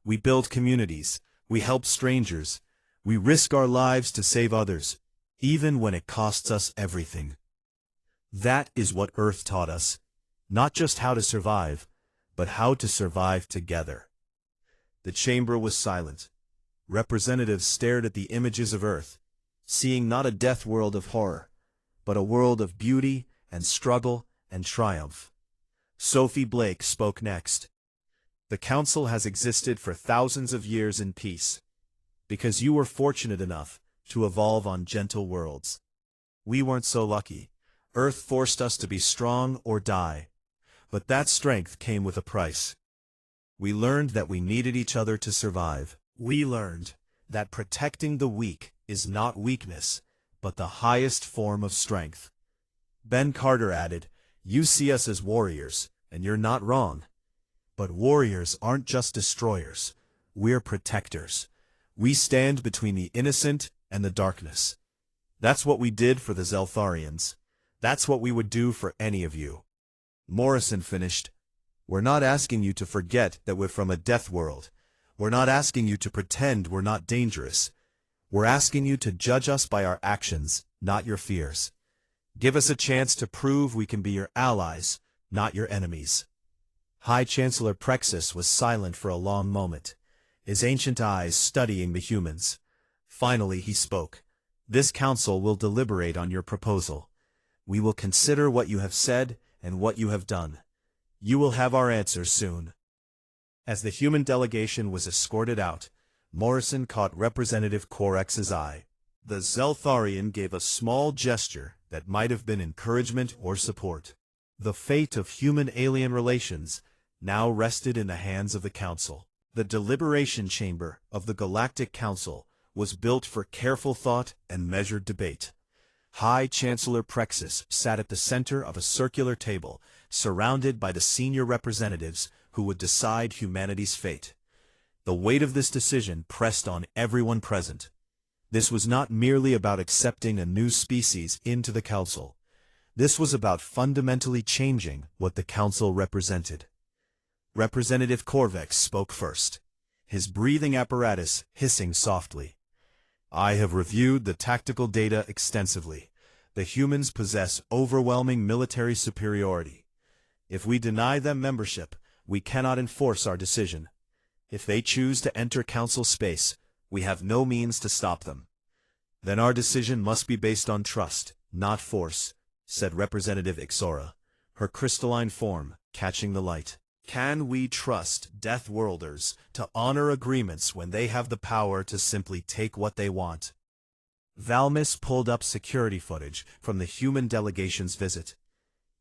We build communities. We help strangers. We risk our lives to save others, even when it costs us everything. That is what Earth taught us. Not just how to survive, but how to survive together. The chamber was silent. Representatives stared at the images of Earth, seeing not a death world of horror, but a world of beauty and struggle and triumph. Sophie Blake spoke next. The Council has existed for thousands of years in peace, because you were fortunate enough to evolve on gentle worlds. We weren't so lucky. Earth forced us to be strong or die. But that strength came with a price. We learned that we needed each other to survive. We learned that protecting the weak is not weakness, but the highest form of strength. Ben Carter added, "You see us as warriors, and you're not wrong. But warriors aren't just destroyers. We're protectors. We stand between the innocent and the darkness. That's what we did for the Zeltharians. That's what we would do for any of you." Morrison finished, "We're not asking you to forget that we're from a death world. We're not asking you to pretend we're not dangerous. We're asking you to judge us by our actions, not your fears. Give us a chance to prove we can be your allies, not your enemies." High Chancellor Prexus was silent for a long moment, his ancient eyes studying the humans. Finally he spoke. "This council will deliberate on your proposal. We will consider what you have said and what you have done. You will have our answers soon." As the human delegation was escorted out, Morrison caught Representative Corex's eye. The Zeltharian gave a small gesture that might have been encouragement or support. The fate of human-alien relations now rested in the hands of the Council. The deliberation chamber of the Galactic Council was built for careful thought and measured debate. High Chancellor Prexus sat at the center of a circular table, surrounded by the senior representatives who would decide humanity's fate. The weight of this decision pressed on everyone present. This was not merely about accepting a new species into the Council. This was about fundamentally changing what the Council represented. Representative Corvex spoke first, his breathing apparatus hissing softly. "I have reviewed the tactical data extensively. The humans possess overwhelming military superiority. If we deny them membership, we cannot enforce our decision. If they choose to enter Council space, we have no means to stop them. Then our decision must be based on trust, not force," said Representative Ixora, her crystalline form catching the light. "Can we trust Deathworlders to honor agreements when they have the power to simply take what they want?" Valmis pulled up security footage from the human delegation's visit.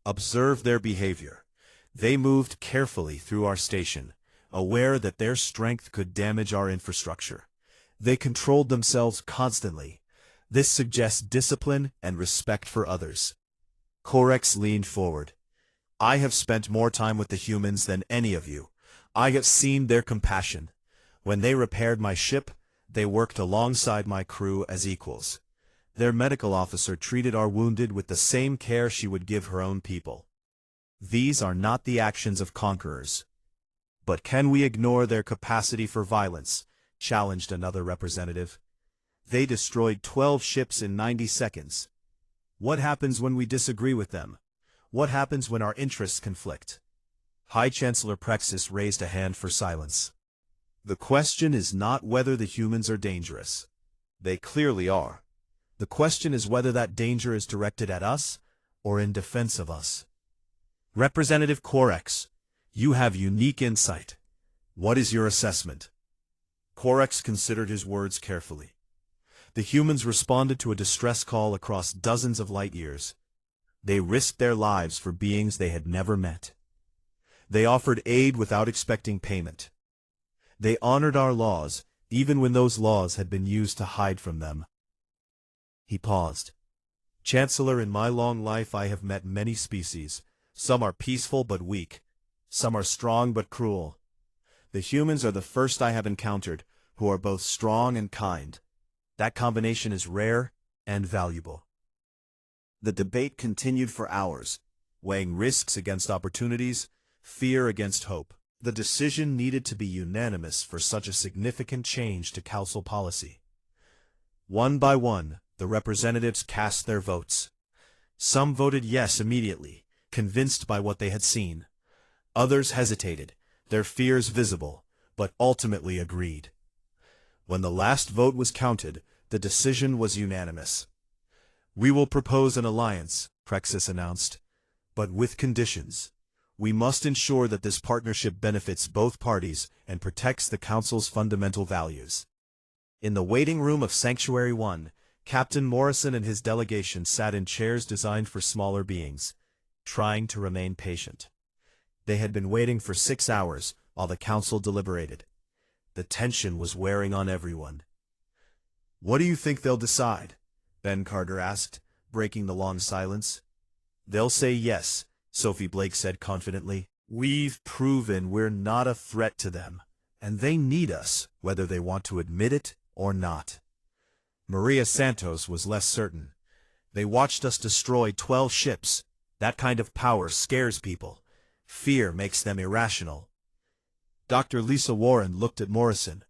"Observe their behavior. They moved carefully through our station, aware that their strength could damage our infrastructure. They controlled themselves constantly. This suggests discipline and respect for others." Corex leaned forward. "I have spent more time with the humans than any of you. I have seen their compassion. When they repaired my ship, they worked alongside my crew as equals. Their medical officer treated our wounded with the same care she would give her own people. These are not the actions of conquerors." "But can we ignore their capacity for violence?" challenged another representative. "They destroyed 12 ships in 90 seconds. What happens when we disagree with them? What happens when our interests conflict?" High Chancellor Prexus raised a hand for silence. "The question is not whether the humans are dangerous. They clearly are. The question is whether that danger is directed at us or in defense of us." Representative Corex, you have unique insight. What is your assessment? Corex considered his words carefully. The humans responded to a distress call across dozens of light years. They risked their lives for beings they had never met. They offered aid without expecting payment. They honored our laws, even when those laws had been used to hide from them. He paused. "Chancellor, in my long life I have met many species. Some are peaceful but weak. Some are strong but cruel. The humans are the first I have encountered, who are both strong and kind. That combination is rare and valuable. The debate continued for hours, weighing risks against opportunities, fear against hope. The decision needed to be unanimous for such a significant change to council policy. One by one, the representatives cast their votes. Some voted yes immediately, convinced by what they had seen. Others hesitated, their fears visible, but ultimately agreed. When the last vote was counted, the decision was unanimous. "We will propose an alliance," Prexis announced, "but with conditions. We must ensure that this partnership benefits both parties and protects the Council's fundamental values." In the waiting room of Sanctuary 1, Captain Morrison and his delegation sat in chairs designed for smaller beings, trying to remain patient. They had been waiting for 6 hours while the Council deliberated. The tension was wearing on everyone. "What do you think they'll decide?" Ben Carter asked, breaking the long silence. "They'll say yes," Sophie Blake said confidently. "We've proven we're not a threat to them, and they need us, whether they want to admit it or not." Maria Santos was less certain. "They watched us destroy 12 ships. That kind of power scares people. Fear makes them irrational." Dr. Lisa Warren looked at Morrison.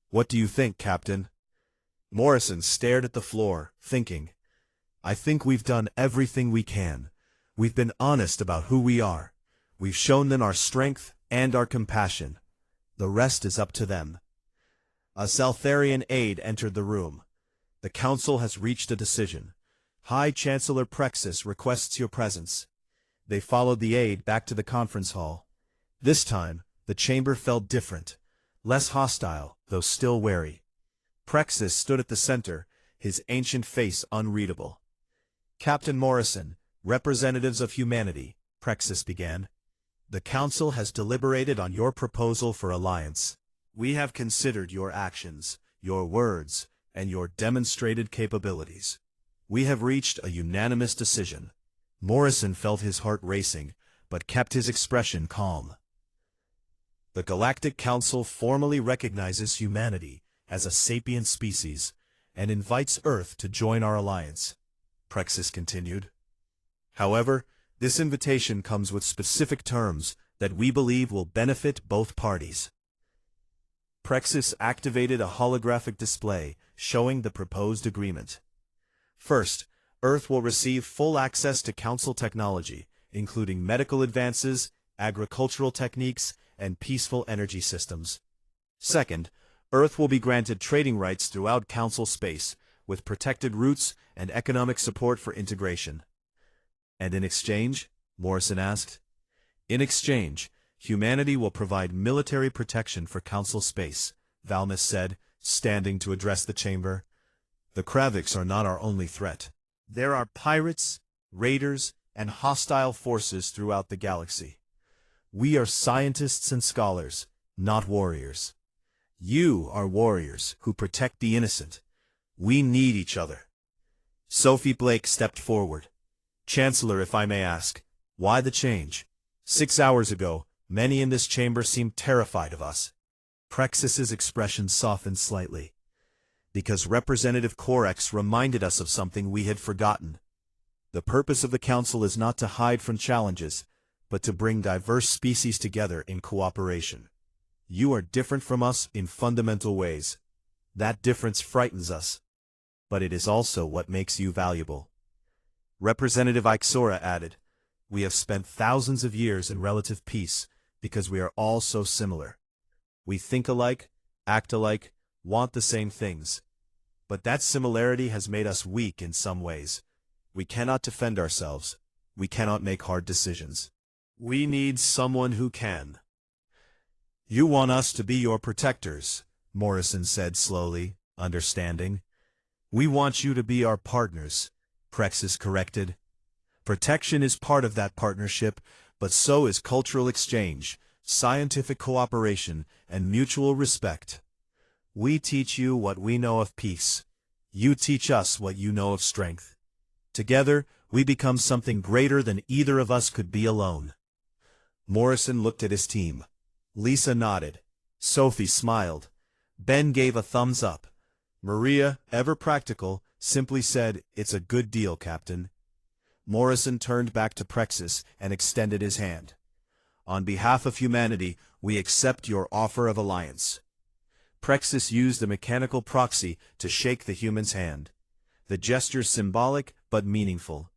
"What do you think, Captain?" Morrison stared at the floor, thinking. "I think we've done everything we can. We've been honest about who we are. We've shown them our strength and our compassion. The rest is up to them." A Saltharian aide entered the room. "The Council has reached a decision. High Chancellor Prexis requests your presence." They followed the aide back to the conference hall. This time, the chamber felt different, less hostile, though still wary. Prexis stood at the center, his ancient face unreadable. "Captain Morrison, representatives of humanity," Prexis began. "The Council has deliberated on your proposal for alliance. We have considered your actions, your words, and your demonstrated capabilities. We have reached a unanimous decision." Morrison felt his heart racing, but kept his expression calm. "The Galactic Council formally recognizes humanity as a sapient species, and invites Earth to join our alliance," Prexis continued. "However, this invitation comes with specific terms that we believe will benefit both parties." Prexis activated a holographic display showing the proposed agreement. First, Earth will receive full access to Council technology, including medical advances, agricultural techniques, and peaceful energy systems. Second, Earth will be granted trading rights throughout Council space, with protected routes and economic support for integration. "And in exchange?" Morrison asked. "In exchange, humanity will provide military protection for Council space," Valmus said, standing to address the chamber. "The Kraviks are not our only threat. There are pirates, raiders, and hostile forces throughout the galaxy. We are scientists and scholars, not warriors. You are warriors who protect the innocent. We need each other." Sophie Blake stepped forward. "Chancellor, if I may ask, why the change? 6 hours ago, many in this chamber seemed terrified of us." Prexis's expression softened slightly. "Because Representative Corex reminded us of something we had forgotten. The purpose of the Council is not to hide from challenges, but to bring diverse species together in cooperation. You are different from us in fundamental ways. That difference frightens us. But it is also what makes you valuable." Representative Ixora added, "We have spent thousands of years in relative peace because we are all so similar. We think alike, act alike, want the same things. But that similarity has made us weak in some ways. We cannot defend ourselves. We cannot make hard decisions. We need someone who can." "You want us to be your protectors," Morrison said slowly, understanding. "We want you to be our partners," Prexis corrected. "Protection is part of that partnership, but so is cultural exchange, scientific cooperation, and mutual respect. We teach you what we know of peace. You teach us what you know of strength. Together, we become something greater than either of us could be alone." Morrison looked at his team. Lisa nodded. Sophie smiled. Ben gave a thumbs up. Maria, ever practical, simply said, "It's a good deal, Captain." Morrison turned back to Prexis and extended his hand. "On behalf of humanity, we accept your offer of alliance." Prexis used a mechanical proxy to shake the human's hand. The gesture symbolic but meaningful.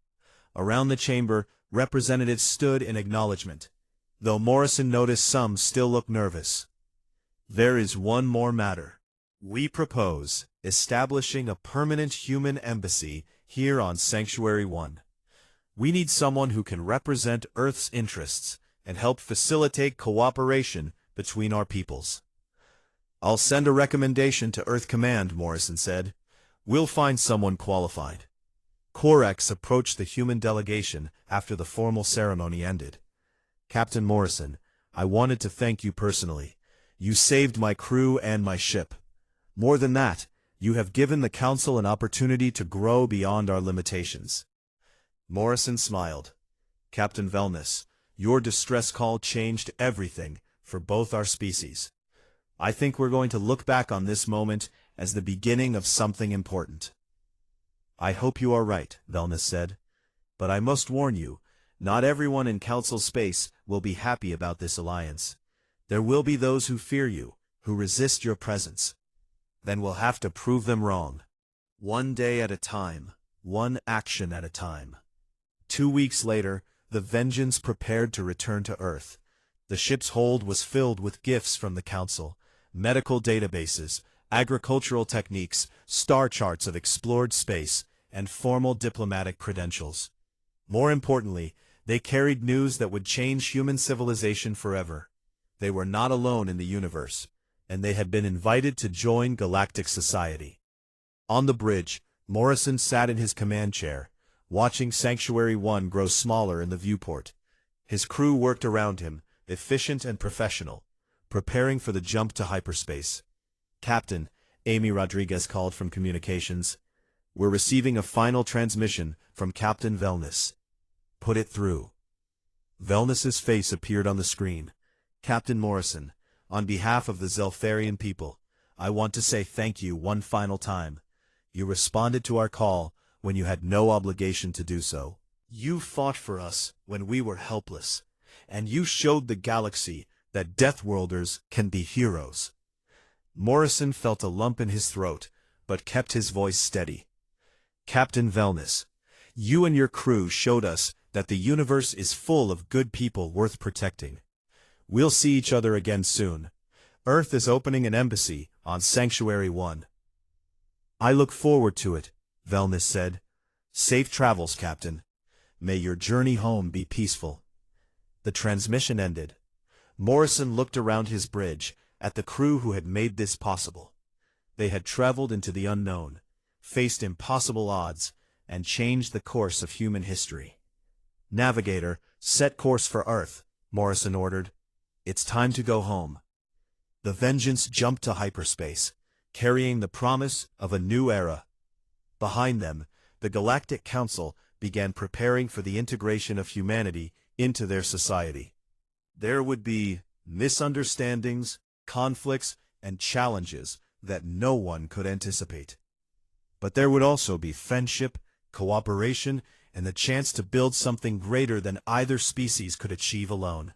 Around the chamber, representatives stood in acknowledgement, though Morrison noticed some still looked nervous. "There is one more matter. We propose establishing a permanent human embassy here on Sanctuary 1. We need someone who can represent Earth's interests and help facilitate cooperation between our peoples." "I'll send a recommendation to Earth Command," Morrison said. "We'll find someone qualified." Korax approached the human delegation after the formal ceremony ended. "Captain Morrison, I wanted to thank you personally. You saved my crew and my ship. More than that, you have given the Council an opportunity to grow beyond our limitations." Morrison smiled. "Captain Velness, your distress call changed everything for both our species. I think we're going to look back on this moment as the beginning of something important." "I hope you are right," Velness said. "But I must warn you, not everyone in Council space will be happy about this alliance. There will be those who fear you, who resist your presence. Then we'll have to prove them wrong. One day at a time, one action at a time." 2 weeks later, the Vengeance prepared to return to Earth. The ship's hold was filled with gifts from the Council, medical databases, agricultural techniques, star charts of explored space, and formal diplomatic credentials. More importantly, they carried news that would change human civilization forever. They were not alone in the universe, and they had been invited to join galactic society. On the bridge, Morrison sat in his command chair, watching Sanctuary 1 grow smaller in the viewport. His crew worked around him, efficient and professional, preparing for the jump to hyperspace. "Captain," Amy Rodriguez called from communications, "we're receiving a final transmission from Captain Velness." "Put it through." Velness's face appeared on the screen. "Captain Morrison, on behalf of the Zelfarian people, I want to say thank you one final time. You responded to our call when you had no obligation to do so. You fought for us when we were helpless, and you showed the galaxy that Deathworlders can be heroes." Morrison felt a lump in his throat, but kept his voice steady. "Captain Velness, you and your crew showed us that the universe is full of good people worth protecting. We'll see each other again soon. Earth is opening an embassy on Sanctuary 1. "I look forward to it," Velness said. "Safe travels, Captain. May your journey home be peaceful." The transmission ended. Morrison looked around his bridge, at the crew who had made this possible. They had traveled into the unknown, faced impossible odds, and changed the course of human history. "Navigator, set course for Earth," Morrison ordered. "It's time to go home." The Vengeance jumped to hyperspace, carrying the promise of a new era. Behind them, the Galactic Council began preparing for the integration of humanity into their society. There would be misunderstandings, conflicts, and challenges that no one could anticipate. But there would also be friendship, cooperation, and the chance to build something greater than either species could achieve alone.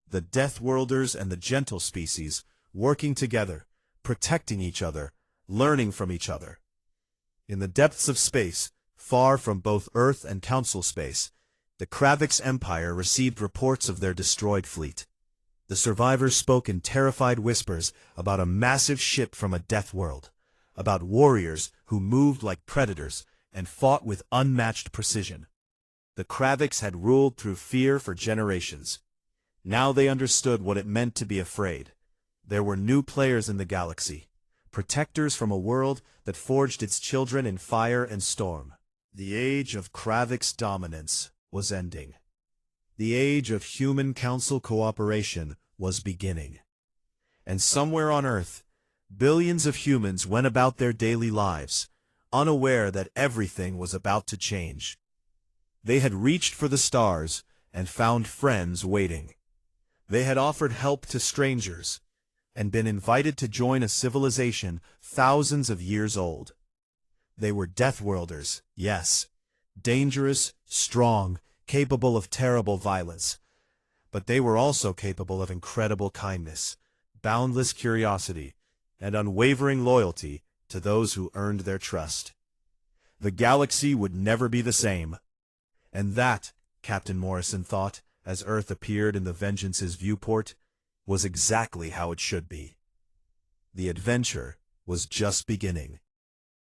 The Deathworlders and the Gentle species, working together, protecting each other, learning from each other. In the depths of space, far from both Earth and Council space, the Kravix Empire received reports of their destroyed fleet. The survivors spoke in terrified whispers about a massive ship from a death world, about warriors who moved like predators and fought with unmatched precision. The Kravix had ruled through fear for generations. Now they understood what it meant to be afraid. There were new players in the galaxy, protectors from a world that forged its children in fire and storm. The age of Kravix dominance was ending. The age of human council cooperation was beginning. And somewhere on Earth, billions of humans went about their daily lives, unaware that everything was about to change. They had reached for the stars, and found friends waiting. They had offered help to strangers, and been invited to join a civilization thousands of years old. They were Deathworlders, yes, dangerous, strong, capable of terrible violence. But they were also capable of incredible kindness, boundless curiosity, and unwavering loyalty to those who earned their trust. The galaxy would never be the same. And that, Captain Morrison thought, as Earth appeared in the Vengeance's viewport, was exactly how it should be. The adventure was just beginning.